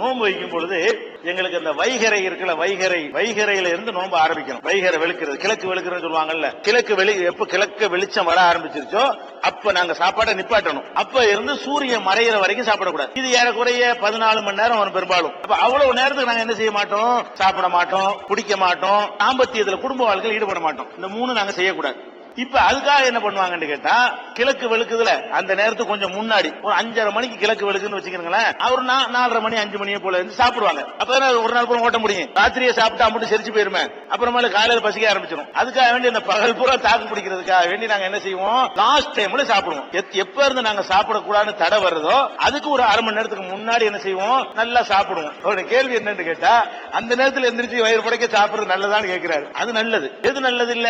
நோன்பு வைக்கும் பொழுது எங்களுக்கு அந்த வைகரை இருக்குல்ல, வைகரையில இருந்து நோன்பு ஆரம்பிக்கணும். வைகரை வெளுக்கிறது, கிழக்கு வெளுக்கிறது சொல்லுவாங்கல்ல, எப்ப கிழக்கு வெளிச்சம் வர ஆரம்பிச்சிருச்சோ அப்ப நாங்க சாப்பாட்டை நிப்பாட்டணும். அப்ப இருந்து சூரியன் மறையிற வரைக்கும் சாப்பிடக்கூடாது. இது ஏறக்குறைய 14 மணி நேரம் வரும் பெரும்பாலும். அப்ப அவ்வளவு நேரத்துக்கு நாங்க என்ன செய்ய மாட்டோம், சாப்பிட மாட்டோம், குடிக்க மாட்டோம், தாம்பத்தியத்துல குடும்ப வாழ்க்கையில் ஈடுபட மாட்டோம். இந்த 3 நாங்க செய்யக்கூடாது. இப்ப அதுக்காக என்ன பண்ணுவாங்கன்னு கேட்டா, கிழக்கு வெளுக்குதுல அந்த நேரத்துக்கு கொஞ்சம் முன்னாடி ஒரு 5:30 மணிக்கு கிழக்கு வெளுக்குன்னு வச்சுக்கிறீங்களேன், அவர் 4:30 மணி 5 மணியே போல இருந்து சாப்பிடுவாங்க. அப்ப ஒரு நாள் கூட ஓட்ட முடியும். ராத்திரியே சாப்பிட்டா மட்டும் செரிச்சு போயிருமே, அப்புறமேல காலையில பசிக்க ஆரம்பிச்சிடும். அதுக்காக வேண்டி அந்த பகல் பூரா தாக்கு பிடிக்கிறதுக்காக வேண்டி நாங்க என்ன செய்வோம், லாஸ்ட் டைம்ல சாப்பிடுவோம். எப்ப இருந்து நாங்க சாப்பிடக்கூடாதுன்னு தடை வருதோ அதுக்கு ஒரு அரை மணி நேரத்துக்கு முன்னாடி என்ன செய்வோம், நல்லா சாப்பிடுவோம். அவருடைய கேள்வி என்னன்னு கேட்டா, அந்த நேரத்தில் எந்திரிச்சு வயிறு படைக்க சாப்பிடுறது நல்லதான்னு கேட்கிறாரு. அது நல்லது. எது நல்லது இல்ல,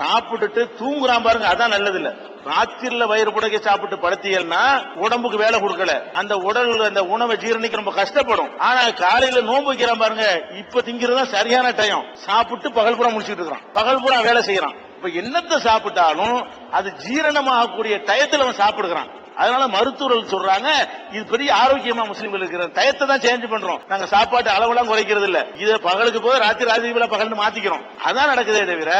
சாப்பிட்டுட்டு தூங்குறான் பாருங்க, அதான் நல்லது இல்ல. ராத்திரில வயிறு புடைக்க சாப்பிட்டு படுத்தியல்னா உடம்புக்கு வேலை கொடுக்கல, அந்த உடல் அந்த உணவை ஜீரணிக்க ரொம்ப கஷ்டப்படும். ஆனா காலையில நோன்பு வைக்கிறான் பாருங்க, இப்ப திங்கிறது சரியான டைம். சாப்பிட்டு பகல் பூரா முடிச்சுட்டு இருக்கிறான், பகல் பூரா வேலை செய்யறான். இப்ப என்னத்தை சாப்பிட்டாலும் அது ஜீரணமாகக்கூடிய டயத்துல அவன் சாப்பிடுகிறான். அதனால மருத்துவர்கள் சொல்றாங்க, இது பெரிய ஆரோக்கியமா முஸ்லீம்கள் இருக்கிற டயத்தை தான் சேஞ்ச் பண்றோம். நாங்க சாப்பாட்டு அளவெல்லாம் குறைக்கிறது இல்ல, இதை பகலுக்கு போய் ராத்திரி பகல்னு மாத்திக்கிறோம். அதான் நடக்குதே தவிர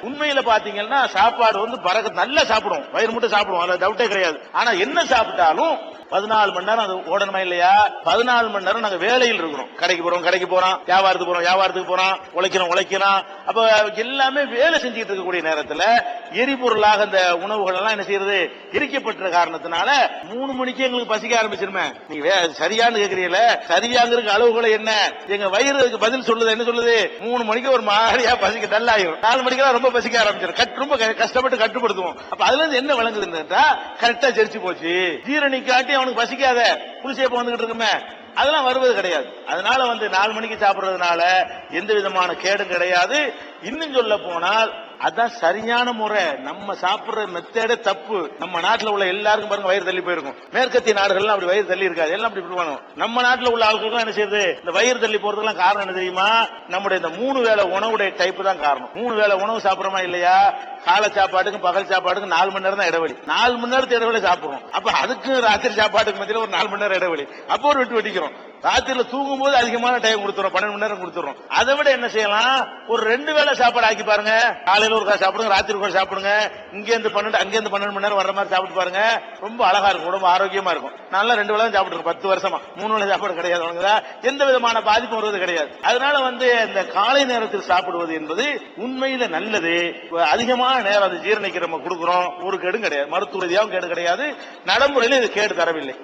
உண்மையில பாத்தீங்கன்னா சாப்பாடு பறக்க நல்லா சாப்பிடுவோம், வயிறு மட்டும் சாப்பிடுவோம், அதுல டவுட்டே கிடையாது. ஆனா என்ன சாப்பிட்டாலும் 14 மணி நேரம் அது ஓடணுமா இல்லையா? 14 மணி நேரம் நாங்க வேலையில் இருக்கிறோம். கடைக்கு போறோம், வியாபாரத்துக்கு போறோம், உழைக்கிறோம். அப்ப எல்லாமே வேலை செஞ்சுட்டு இருக்கக்கூடிய நேரத்துல எரிபொருளாக அந்த உணவுகள் எல்லாம் என்ன செய்யறது, எரிக்கப்பட்ட காரணத்தினால 3 மணிக்கு எங்களுக்கு பசிக்க ஆரம்பிச்சிருமே. நீங்க சரியானு கேக்குறீங்கள, சரியாங்கிறதுக்கு அளவுகளை என்ன, எங்க வயிறுக்கு பதில் சொல்லுது. என்ன சொல்லுது, 3 மணிக்கு ஒரு மாதிரியா பசிக்க டல்லாயிரும், 4 மணிக்கு ரொம்ப பசிக்க ஆரம்பிச்சிடும். ரொம்ப கஷ்டப்பட்டு கட்டுப்படுத்துவோம். அப்ப அதுல இருந்து என்ன விளங்குதுன்னா, கரெக்டா ஜெரிச்சு போச்சு, ஜீரணிக்காட்டி அவனுக்கு பசிக்காத புளிசேப்ப வந்துகிட்டு இருக்குமே, அதெல்லாம் வருவது கிடையாது. அதனால 4 மணிக்கு சாப்பிடுறதுனால எந்த விதமான கேடும் கிடையாது. இன்னும் சொல்ல போனால் அதான் சரியான முறை. நம்ம சாப்பிடுற மெத்தேடே தப்பு. நம்ம நாட்டில் உள்ள எல்லாருக்கும் பாருங்க வயிறு தள்ளி போயிருக்கும். மேற்கத்திய நாடுகள் அப்படி வயிறு தள்ளி இருக்காது, எல்லாம் அப்படி பண்ணுவோம். நம்ம நாட்டில் உள்ள ஆட்களுக்கு என்ன செய்யுது, இந்த வயிறு தள்ளி போறதுக்கு காரணம் என்ன தெரியுமா, நம்முடைய இந்த 3 வேளை உணவுடைய டைப் தான் காரணம். 3 வேளை உணவு சாப்பிடுறோமா இல்லையா, காலை சாப்பாட்டுக்கும் பகல் சாப்பாட்டுக்கும் 4 மணி நேரம் தான் இடைவெளி. 4 மணி நேரத்து இடைவெளி சாப்பிடுறோம். அப்ப அதுக்கு ராத்திரி சாப்பாட்டுக்கு மத்தியில் ஒரு 4 மணி நேரம் இடைவெளி. அப்போ ஒரு வெட்டிக்கிறோம். ராத்திரில தூங்கும் போது அதிகமான டைம் கொடுத்துறோம், 12 மணி நேரம் கொடுத்துறோம். அதை விட என்ன செய்யலாம், ஒரு 2 வேளை சாப்பாடு ஆக்கி பாருங்க. காலையில ஒரு சாப்பிடுங்க, ராத்திரி ஒரு சாப்பிடுங்க. இங்க இருந்து 12 அங்க இருந்து 12 மணி நேரம் வர்ற மாதிரி சாப்பிட்டு பாருங்க. ரொம்ப அழகா இருக்கும், ரொம்ப ஆரோக்கியமா இருக்கும். நல்லா 2 வேளை சாப்பிட்டு 10 வருஷமா 3 வேளை சாப்பாடு கிடையாது, எந்த விதமான பாதிப்பும் வருவது கிடையாது. அதனால இந்த காலை நேரத்தில் சாப்பிடுவது என்பது உண்மையில நல்லது. அதிகமான நேரம் அது ஜீரணிக்க நம்ம கொடுக்கிறோம், ஒரு கேடும் கிடையாது, மருத்துவ ரீதியாகவும் கேடு கிடையாது, நடைமுறையில இது கேடு தரவில்லை.